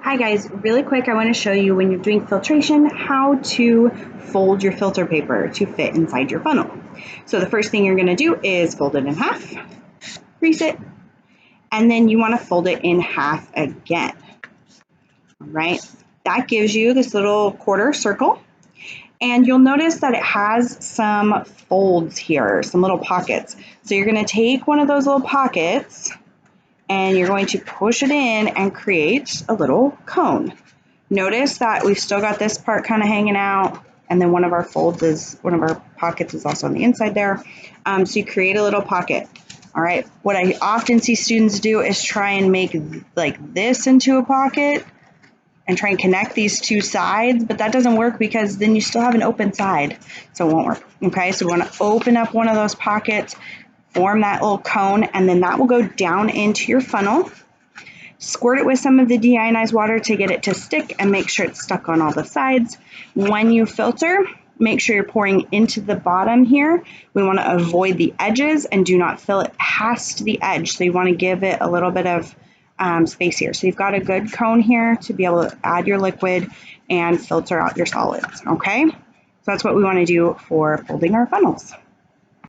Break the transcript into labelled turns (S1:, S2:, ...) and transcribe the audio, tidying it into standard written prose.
S1: Hi guys, really quick I want to show you when you're doing filtration how to fold your filter paper to fit inside your funnel. So the first thing you're going to do is fold it in half, crease it, and then you want to fold it in half again. All right, that gives you this little quarter circle, and you'll notice that it has some folds here, some little pockets. So you're going to take one of those little pockets and you're going to push it in and create a little cone. Notice that we've still got this part kind of hanging out, and then one of our pockets is also on the inside there. So you create a little pocket. All right, what I often see students do is try and make like this into a pocket and try and connect these two sides, but that doesn't work because then you still have an open side, so it won't work. Okay, so we want to open up one of those pockets, form that little cone, and then that will go down into your funnel. Squirt it with some of the deionized water to get it to stick and make sure it's stuck on all the sides. When you filter, make sure you're pouring into the bottom here. We want to avoid the edges and do not fill it past the edge. So you want to give it a little bit of space here. So you've got a good cone here to be able to add your liquid and filter out your solids, okay? So that's what we want to do for folding our funnels.